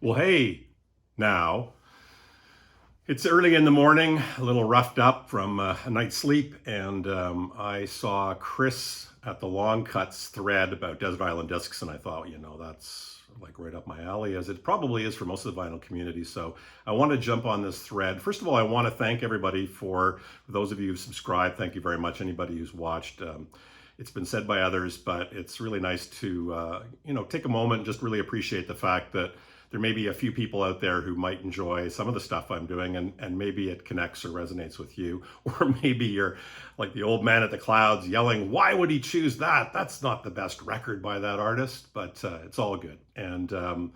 Well, hey, now it's early in the morning, a little roughed up from a night's sleep, and I saw Chris at the Long Cuts thread about Desert Island Discs, and I thought, that's like right up my alley, as it probably is for most of the vinyl community. So I want to jump on this thread. First of all, I want to thank everybody for those of you who subscribed. Thank you very much. Anybody who's watched. It's been said by others, but it's really nice to take a moment and just really appreciate the fact that there may be a few people out there who might enjoy some of the stuff I'm doing, and maybe it connects or resonates with you. Or maybe you're like the old man at the clouds yelling, why would he choose that? That's not the best record by that artist, but it's all good. And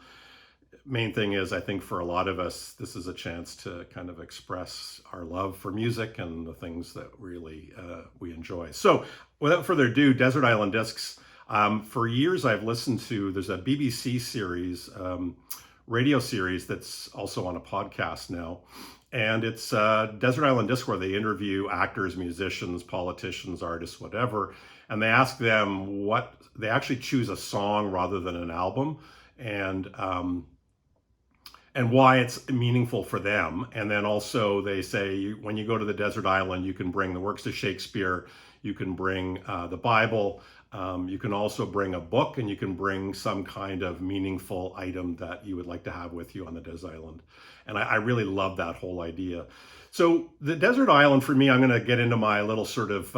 main thing is, I think for a lot of us, this is a chance to kind of express our love for music and the things that really we enjoy. So without further ado, Desert Island Discs. For years I've listened to, there's a BBC series, radio series that's also on a podcast now. And it's Desert Island Disc, where they interview actors, musicians, politicians, artists, whatever. And they ask them they actually choose a song rather than an album. And why it's meaningful for them. And then also they say, when you go to the desert island, you can bring the works of Shakespeare, you can bring the Bible, you can also bring a book, and you can bring some kind of meaningful item that you would like to have with you on the desert island. And I really love that whole idea. So the desert island, for me, I'm gonna get into my little sort of,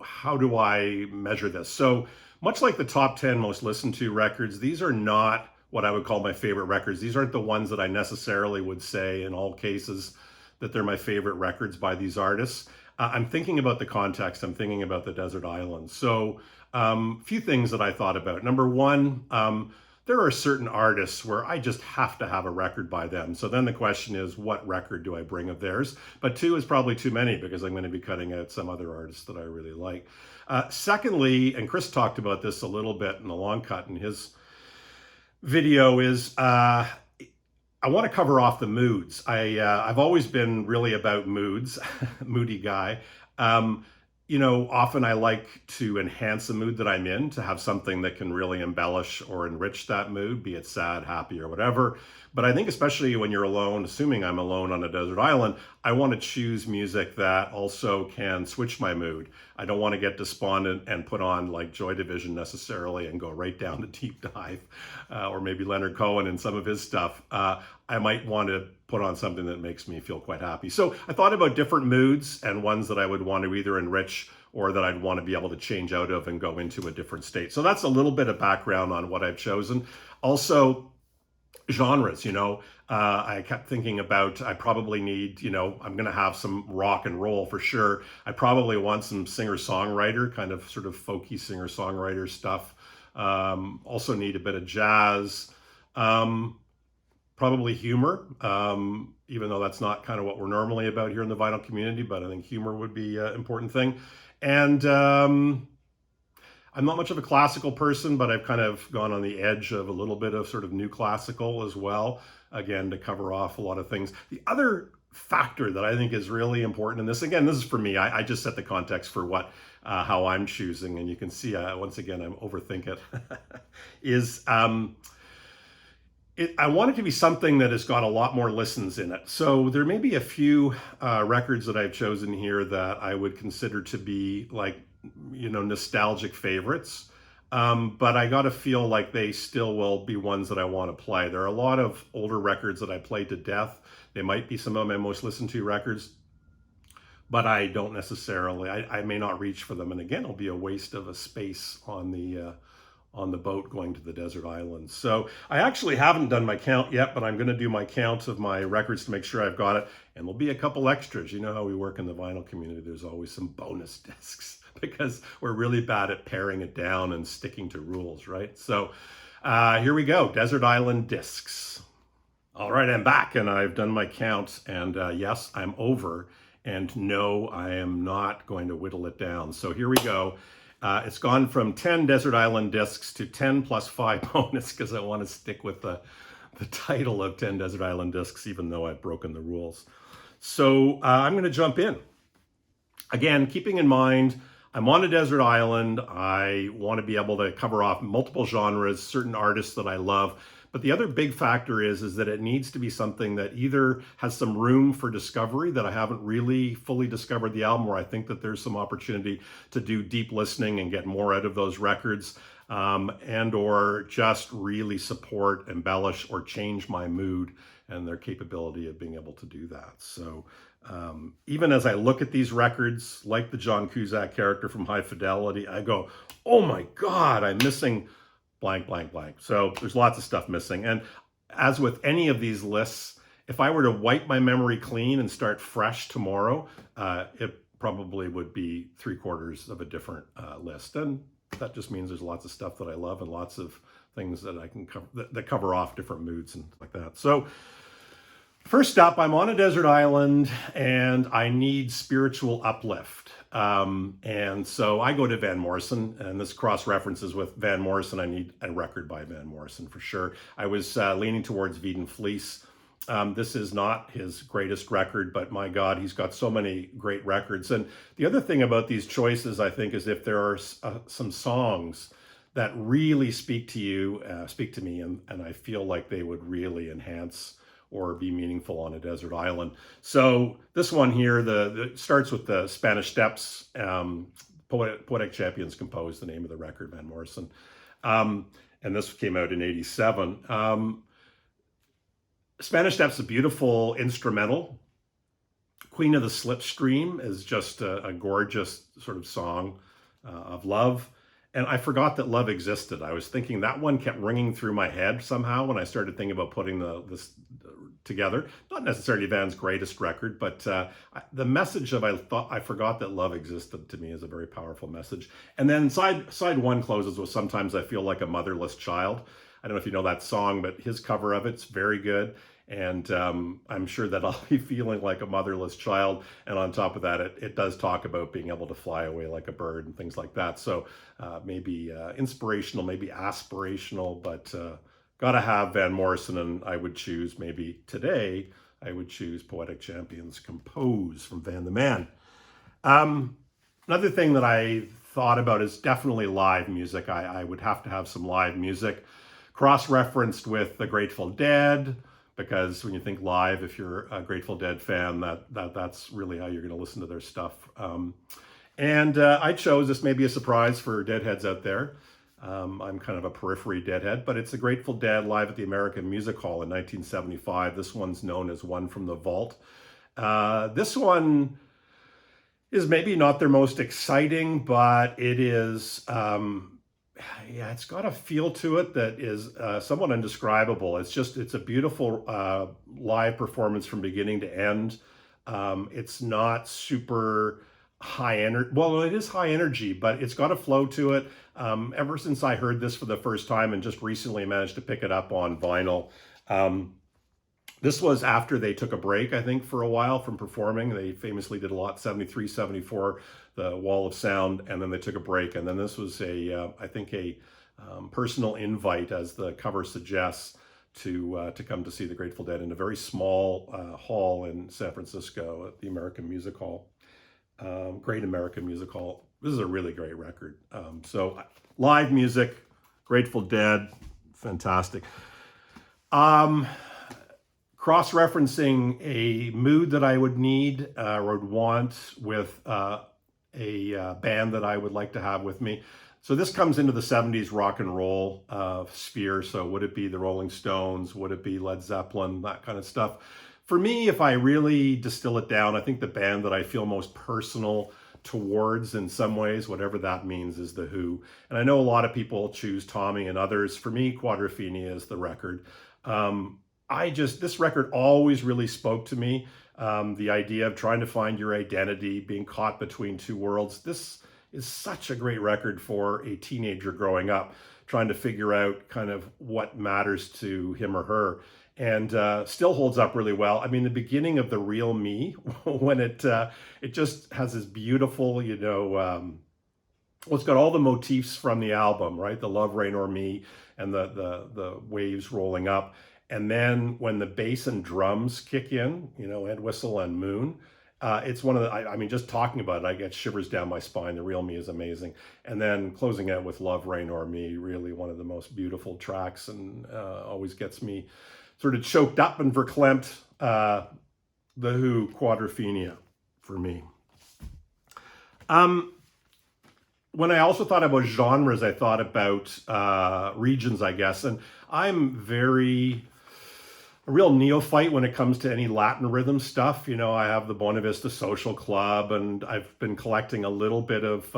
how do I measure this? So much like the top 10 most listened to records, these are not what I would call my favorite records. These aren't the ones that I necessarily would say in all cases that they're my favorite records by these artists. I'm thinking about the context. I'm thinking about the desert island. So a few things that I thought about. Number one, there are certain artists where I just have to have a record by them. So then the question is, what record do I bring of theirs? But two is probably too many, because I'm going to be cutting out some other artists that I really like. Secondly, and Chris talked about this a little bit in the long cut in his video, is I want to cover off the moods. I've always been really about moods, moody guy. Often I like to enhance the mood that I'm in, to have something that can really embellish or enrich that mood, be it sad, happy, or whatever. But I think especially when you're alone, assuming I'm alone on a desert island, I want to choose music that also can switch my mood. I don't want to get despondent and put on like Joy Division necessarily and go right down the deep dive, or maybe Leonard Cohen and some of his stuff. I might want to put on something that makes me feel quite happy. So I thought about different moods and ones that I would want to either enrich or that I'd want to be able to change out of and go into a different state. So that's a little bit of background on what I've chosen. Also, genres, I kept thinking about, I probably need, I'm going to have some rock and roll for sure. I probably want some singer-songwriter, kind of sort of folky singer-songwriter stuff. Also need a bit of jazz. Probably humor, even though that's not kind of what we're normally about here in the vinyl community, but I think humor would be an important thing. And I'm not much of a classical person, but I've kind of gone on the edge of a little bit of sort of new classical as well, again, to cover off a lot of things. The other factor that I think is really important, and this is for me, I just set the context for how I'm choosing, and you can see, once again, I'm overthink it, is I want it to be something that has got a lot more listens in it. So there may be a few records that I've chosen here that I would consider to be like, nostalgic favorites. But I got to feel like they still will be ones that I want to play. There are a lot of older records that I played to death. They might be some of my most listened to records, but I don't necessarily, I may not reach for them. And again, it'll be a waste of a space on the boat going to the desert island. So I actually haven't done my count yet, but I'm going to do my count of my records to make sure I've got it. And there'll be a couple extras. You know how we work in the vinyl community. There's always some bonus discs because we're really bad at paring it down and sticking to rules, right? So here we go, Desert Island Discs. All right, I'm back and I've done my count, and yes, I'm over, and no, I am not going to whittle it down. So here we go. It's gone from 10 Desert Island Discs to 10 plus 5 bonus, because I want to stick with the title of 10 Desert Island Discs, even though I've broken the rules. So I'm going to jump in. Again, keeping in mind, I'm on a desert island. I want to be able to cover off multiple genres, certain artists that I love, But the other big factor is that it needs to be something that either has some room for discovery, that I haven't really fully discovered the album, or I think that there's some opportunity to do deep listening and get more out of those records, and or just really support, embellish, or change my mood, and their capability of being able to do that. So even as I look at these records, like the John Cusack character from High Fidelity, I go, oh my God, I'm missing blank, blank, blank. So there's lots of stuff missing. And as with any of these lists, if I were to wipe my memory clean and start fresh tomorrow, it probably would be 3/4 of a different list. And that just means there's lots of stuff that I love and lots of things that I can cover that cover off different moods and like that. So first up, I'm on a desert island and I need spiritual uplift. And so I go to Van Morrison, and this cross references with Van Morrison. I need a record by Van Morrison for sure. I was leaning towards Veed and Fleece. This is not his greatest record, but my God, he's got so many great records. And the other thing about these choices, I think, is if there are some songs that really speak to you, speak to me, and I feel like they would really enhance or be meaningful on a desert island. So this one here, the starts with the Spanish Steps. Poetic Champions composed the name of the record, Van Morrison. And this came out in '87. Spanish Steps is a beautiful instrumental. Queen of the Slipstream is just a gorgeous sort of song of love. And I forgot that love existed. I was thinking that one kept ringing through my head somehow when I started thinking about putting this together. Not necessarily Van's greatest record, but the message of I forgot that love existed to me is a very powerful message. And then side one closes with Sometimes I Feel Like a Motherless Child. I don't know if you know that song, but his cover of it's very good. And I'm sure that I'll be feeling like a motherless child. And on top of that, it does talk about being able to fly away like a bird and things like that. So maybe inspirational, maybe aspirational, but gotta have Van Morrison. And I would choose, maybe today, I would choose Poetic Champions Compose from Van the Man. Another thing that I thought about is definitely live music. I would have to have some live music cross-referenced with the Grateful Dead, because when you think live, if you're a Grateful Dead fan, that's really how you're going to listen to their stuff. And I chose, this may be a surprise for Deadheads out there. I'm kind of a periphery Deadhead, but it's the Grateful Dead live at the American Music Hall in 1975. This one's known as One from the Vault. This one is maybe not their most exciting, but it is, yeah, it's got a feel to it that is somewhat indescribable. It's a beautiful live performance from beginning to end. It's not super high energy. Well, it is high energy, but it's got a flow to it. Ever since I heard this for the first time and just recently managed to pick it up on vinyl, this was after they took a break, I think, for a while from performing. They famously did a lot, 73, 74, the Wall of Sound, and then they took a break. And then this was I think a personal invite, as the cover suggests, to come to see the Grateful Dead in a very small hall in San Francisco at the American Music Hall. Great American Music Hall. This is a really great record. So live music, Grateful Dead, fantastic. Cross-referencing a mood that I would need or would want with a band that I would like to have with me. So this comes into the 70s rock and roll sphere. So would it be the Rolling Stones? Would it be Led Zeppelin? That kind of stuff. For me, if I really distill it down, I think the band that I feel most personal towards in some ways, whatever that means, is The Who. And I know a lot of people choose Tommy and others. For me, Quadrophenia is the record. This record always really spoke to me. The idea of trying to find your identity, being caught between two worlds. This is such a great record for a teenager growing up, trying to figure out kind of what matters to him or her. And still holds up really well. I mean, the beginning of The Real Me, when it just has this beautiful, well, it's got all the motifs from the album, right? The Love, Rain, or Me, and the waves rolling up. And then when the bass and drums kick in, Ed Whistle and Moon, It's one of the, I mean, just talking about it, I get shivers down my spine. The Real Me is amazing. And then closing out with Love, Rain, or Me, really one of the most beautiful tracks, and always gets me sort of choked up and verklempt. The Who, Quadrophenia, for me. When I also thought about genres, I thought about regions, I guess. And I'm a real neophyte when it comes to any Latin rhythm stuff. You know, I have the Buena Vista Social Club, and I've been collecting a little bit of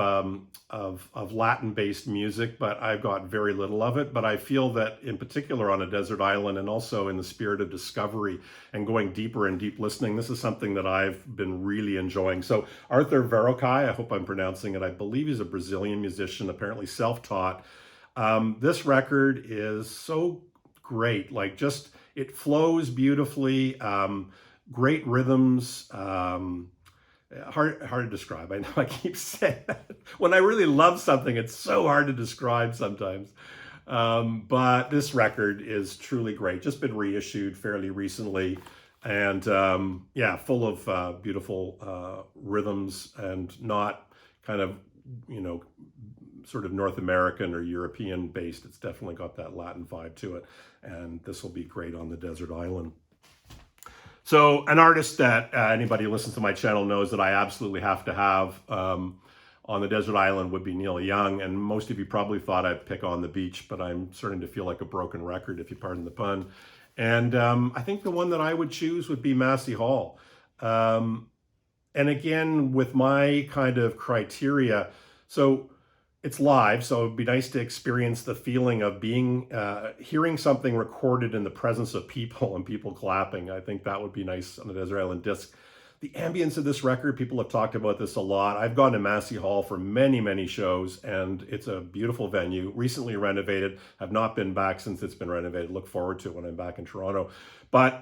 Latin-based music, but I've got very little of it. But I feel that, in particular, on a desert island, and also in the spirit of discovery and going deeper and deep listening, this is something that I've been really enjoying. So Arthur Verocai, I hope I'm pronouncing it. I believe he's a Brazilian musician, apparently self-taught. This record is so great, like just it flows beautifully, great rhythms, hard to describe. I know I keep saying that. When I really love something, it's so hard to describe sometimes. But this record is truly great, just been reissued fairly recently, and yeah, full of beautiful rhythms, and not kind of, you know, sort of North American or European based. It's definitely got that Latin vibe to it, and this will be great on the desert island. So an artist that anybody who listens to my channel knows that I absolutely have to have on the desert island would be Neil Young, and most of you probably thought I'd pick On the Beach, but I'm starting to feel like a broken record, if you pardon the pun. And I think the one that I would choose would be Massey Hall. And again, with my kind of criteria, so it's live, so it'd be nice to experience the feeling of being, hearing something recorded in the presence of people and people clapping. I think that would be nice on the Desert Island Disc. The ambience of this record, people have talked about this a lot. I've gone to Massey Hall for many, many shows, and it's a beautiful venue, recently renovated. I've not been back since it's been renovated. Look forward to it when I'm back in Toronto. But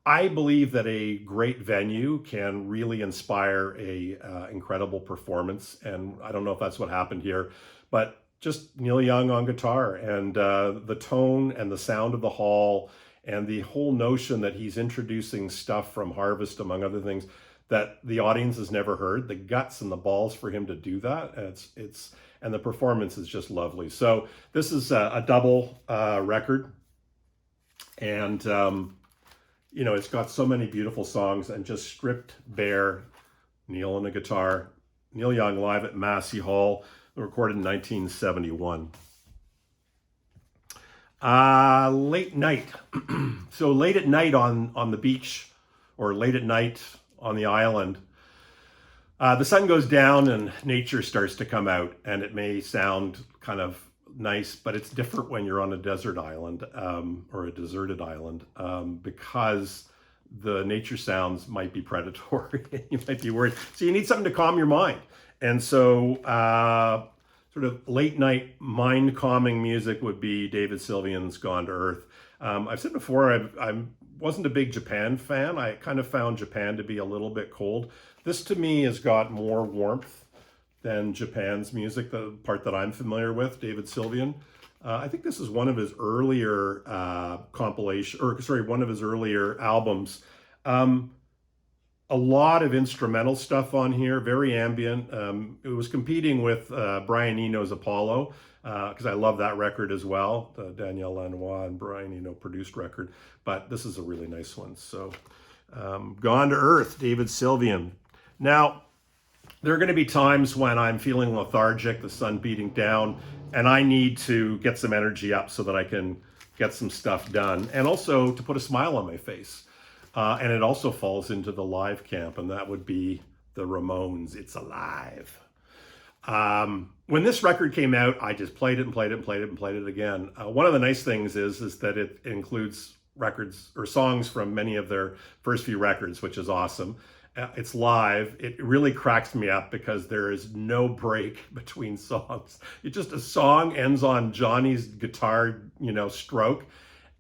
I believe that a great venue can really inspire a incredible performance, and I don't know if that's what happened here, but just Neil Young on guitar, and the tone and the sound of the hall, and the whole notion that he's introducing stuff from Harvest, among other things, that the audience has never heard. The guts and the balls for him to do that, and the performance is just lovely. So this is a double record, and you know, it's got so many beautiful songs, and just stripped bare. Neil on the guitar, Neil Young live at Massey Hall, recorded in 1971. Late night. So late at night on the beach, or late at night on the island, the sun goes down and nature starts to come out, and it may sound kind of nice, but it's different when you're on a desert island, or a deserted island, because the nature sounds might be predatory. You might be worried. So you need something to calm your mind. And so sort of late night mind calming music would be David Sylvian's Gone to Earth. I've said before, I wasn't a big Japan fan. I kind of found Japan to be a little bit cold. This to me has got more warmth than Japan's music, the part that I'm familiar with, David Sylvian. I think this is one of his earlier one of his earlier albums. A lot of instrumental stuff on here, very ambient. It was competing with Brian Eno's Apollo, because I love that record as well, the Danielle Lanois and Brian Eno produced record, but this is a really nice one. So Gone to Earth, David Sylvian. Now, there are going to be times when I'm feeling lethargic, the sun beating down, and I need to get some energy up so that I can get some stuff done, and also to put a smile on my face. And it also falls into the live camp, and that would be the Ramones, It's Alive. When this record came out, I just played it and played it and played it and played it again. One of the nice things is that it includes records or songs from many of their first few records, which is awesome. It's live. It really cracks me up because there is no break between songs. It's just a song ends on Johnny's guitar, you know, stroke,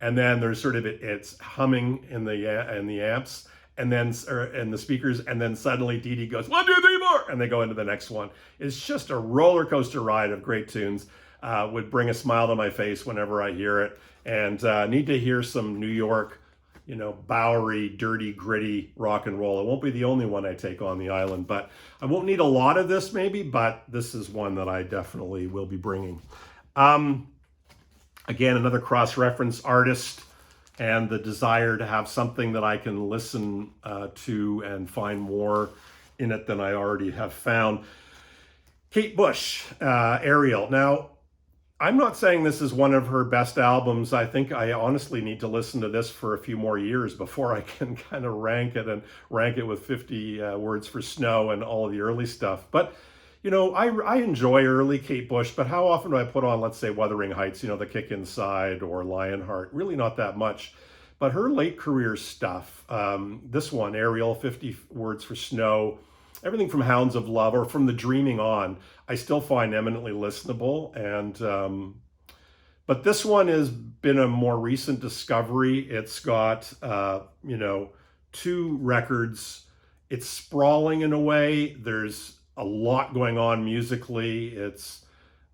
and then there's sort of it's humming in the amps, and then in the speakers, and then suddenly Dee Dee goes 1, 2, 3, 4, and they go into the next one. It's just a roller coaster ride of great tunes. Would bring a smile to my face whenever I hear it, and need to hear some New York Bowery, dirty, gritty rock and roll. It won't be the only one I take on the island, but I won't need a lot of this maybe, but this is one that I definitely will be bringing. Again, another cross-reference artist and the desire to have something that I can listen to and find more in it than I already have found. Kate Bush, Ariel. Now, I'm not saying this is one of her best albums. I think I honestly need to listen to this for a few more years before I can kind of rank it and rank it with 50 Words for Snow and all of the early stuff. But, I enjoy early Kate Bush, but how often do I put on, let's say, Wuthering Heights, The Kick Inside or Lionheart? Really not that much. But her late career stuff, this one, Ariel, 50 Words for Snow, everything from Hounds of Love or from The Dreaming on, I still find eminently listenable. And but this one has been a more recent discovery. It's got two records. It's sprawling in a way. There's a lot going on musically. It's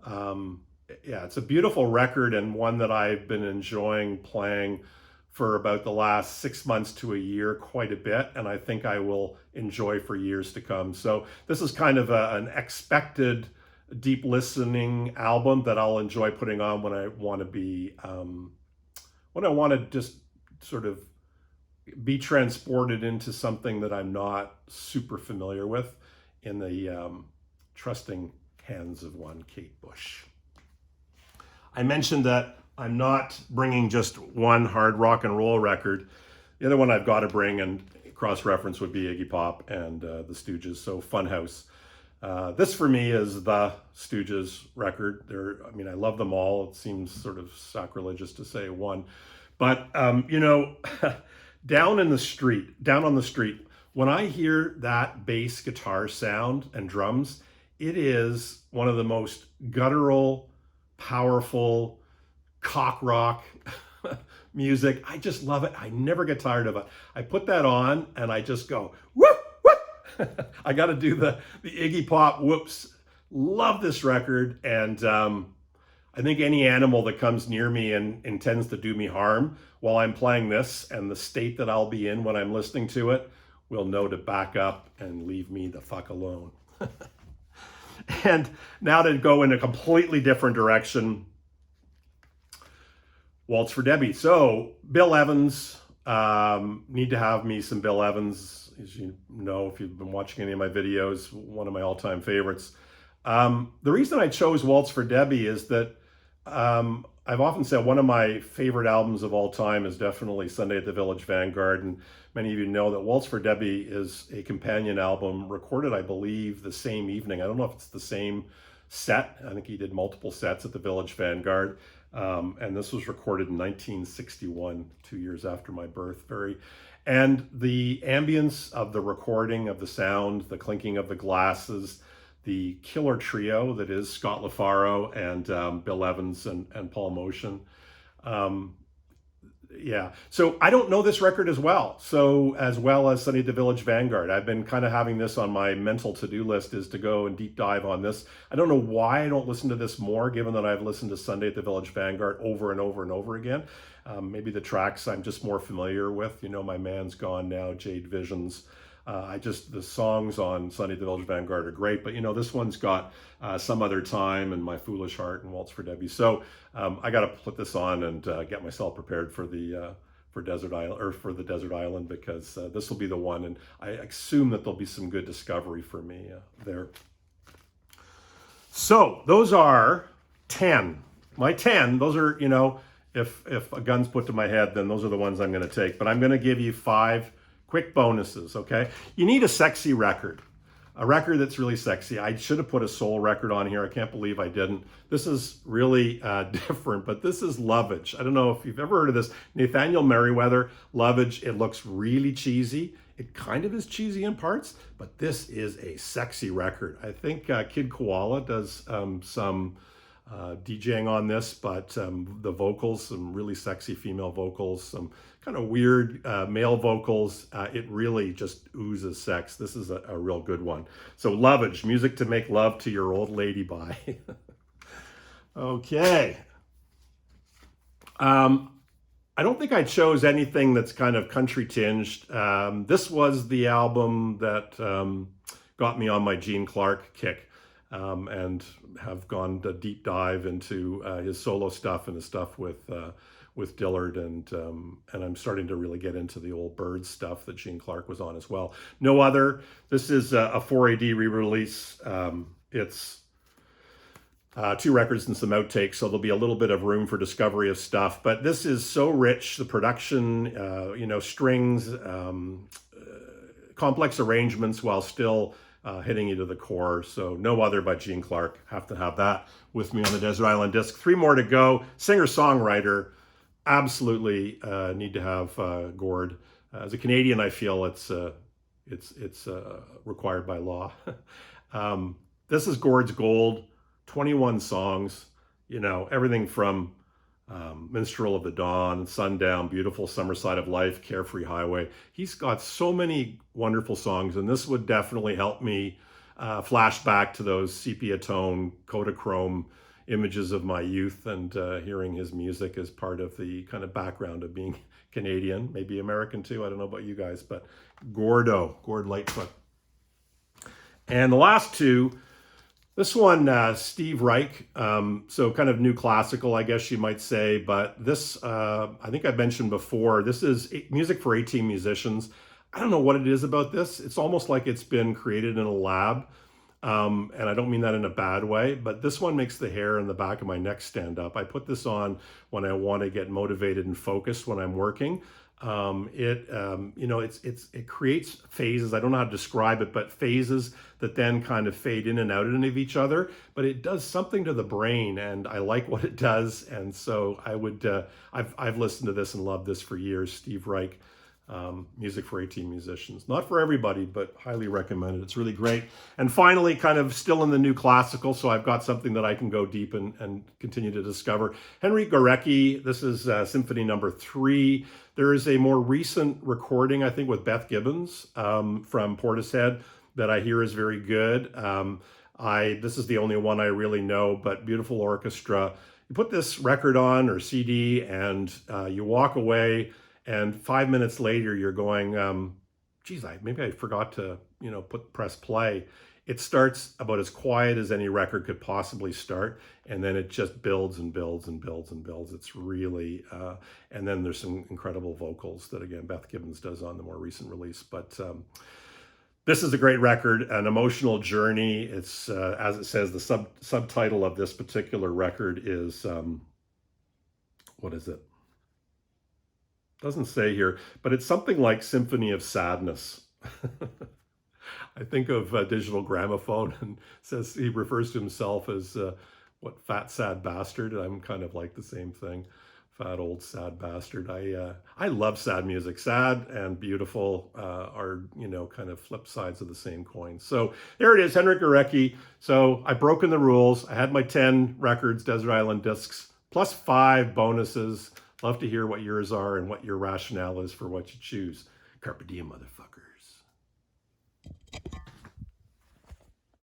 it's a beautiful record and one that I've been enjoying playing for about the last 6 months to a year quite a bit, and I think I will enjoy for years to come. So this is kind of an expected deep listening album that I'll enjoy putting on when I want to be, when I want to just sort of be transported into something that I'm not super familiar with in the trusting hands of one Kate Bush. I mentioned that I'm not bringing just one hard rock and roll record. The other one I've got to bring and cross-reference would be Iggy Pop and the Stooges, so Funhouse. This for me is the Stooges record. I love them all. It seems sort of sacrilegious to say one. But, down on the street, when I hear that bass guitar sound and drums, it is one of the most guttural, powerful, cock rock music. I just love it. I never get tired of it. I put that on and I just go, whoop, whoop. I got to do the Iggy Pop whoops. Love this record. And I think any animal that comes near me and intends to do me harm while I'm playing this and the state that I'll be in when I'm listening to it will know to back up and leave me the fuck alone. And now to go in a completely different direction, Waltz for Debbie. So Bill Evans, need to have me some Bill Evans. As you know, if you've been watching any of my videos, one of my all-time favorites. The reason I chose Waltz for Debbie is that I've often said one of my favorite albums of all time is definitely Sunday at the Village Vanguard. And many of you know that Waltz for Debbie is a companion album recorded, I believe, the same evening. I don't know if it's the same set. I think he did multiple sets at the Village Vanguard. And this was recorded in 1961, 2 years after my birth. And the ambience of the recording of the sound, the clinking of the glasses, the killer trio that is Scott LaFaro and Bill Evans and Paul Motion. So I don't know this record as well as Sunday at the Village Vanguard. I've been kind of having this on my mental to-do list, is to go and deep dive on this. I don't know why I don't listen to this more, given that I've listened to Sunday at the Village Vanguard over and over and over again. Maybe the tracks I'm just more familiar with. My Man's Gone Now, Jade Visions. The songs on Sunday at the Village Vanguard are great, but this one's got Some Other Time and My Foolish Heart and Waltz for Debbie. So I got to put this on and get myself prepared for the Desert Island, because this will be the one, and I assume that there'll be some good discovery for me there. So those are 10. My 10. Those are if a gun's put to my head, then those are the ones I'm going to take. But I'm going to give you 5 quick bonuses, okay? You need a sexy record, a record that's really sexy. I should have put a soul record on here. I can't believe I didn't. This is really different, but this is Lovage. I don't know if you've ever heard of this. Nathaniel Merriweather, Lovage. It looks really cheesy. It kind of is cheesy in parts, but this is a sexy record. I think Kid Koala does some DJing on this, but the vocals, some really sexy female vocals, some kind of weird male vocals. It really just oozes sex. This is a real good one. So Lovage, music to make love to your old lady by. Okay. I don't think I chose anything that's kind of country tinged. This was the album that got me on my Gene Clark kick, and have gone a deep dive into his solo stuff and his stuff with Dillard, and I'm starting to really get into the old Birds stuff that Gene Clark was on as well. No other. This is a 4AD re-release. It's two records and some outtakes, so there'll be a little bit of room for discovery of stuff. But this is so rich, the production, strings, complex arrangements, while still hitting you to the core. So No Other by Gene Clark. Have to have that with me on the Desert Island Disc. 3 more to go. Singer-songwriter. Absolutely need to have Gord. As a Canadian, I feel it's required by law. This is Gord's Gold. 21 songs, everything from Minstrel of the Dawn, Sundown, Beautiful Summer Side of Life, Carefree Highway. He's got so many wonderful songs, and this would definitely help me flash back to those sepia tone, Kodachrome images of my youth, and hearing his music as part of the kind of background of being Canadian, maybe American too. I don't know about you guys, but Gord Lightfoot. And the last two, this one, Steve Reich, so kind of new classical, I guess you might say, but this, I think I mentioned before, this is music for 18 musicians. I don't know what it is about this. It's almost like it's been created in a lab, and I don't mean that in a bad way, but this one makes the hair in the back of my neck stand up. I put this on when I want to get motivated and focused when I'm working. It creates phases. I don't know how to describe it, but phases that then kind of fade in and out of each other. But it does something to the brain, and I like what it does. And so I've listened to this and loved this for years. Steve Reich, music for 18 musicians. Not for everybody, but highly recommended. It's really great. And finally, kind of still in the new classical, so I've got something that I can go deep and continue to discover. Henryk Górecki, this is Symphony Number 3. There is a more recent recording, I think, with Beth Gibbons from Portishead that I hear is very good. This is the only one I really know, but beautiful orchestra. You put this record on or CD and you walk away, and 5 minutes later you're going, geez, maybe I forgot to, press play. It starts about as quiet as any record could possibly start, and then it just builds and builds and builds and builds. It's really, and then there's some incredible vocals that, again, Beth Gibbons does on the more recent release. But this is a great record, an emotional journey. It's, as it says, the subtitle of this particular record is, what is it? Doesn't say here, but it's something like Symphony of Sadness. I think of Digital Gramophone, and says he refers to himself as fat sad bastard. I'm kind of like the same thing, fat old sad bastard. I love sad music. Sad and beautiful are kind of flip sides of the same coin. So there it is, Henryk Górecki. So I've broken the rules. I had my 10 records, Desert Island Discs, plus 5 bonuses. Love to hear what yours are and what your rationale is for what you choose. Carpe diem, motherfuckers.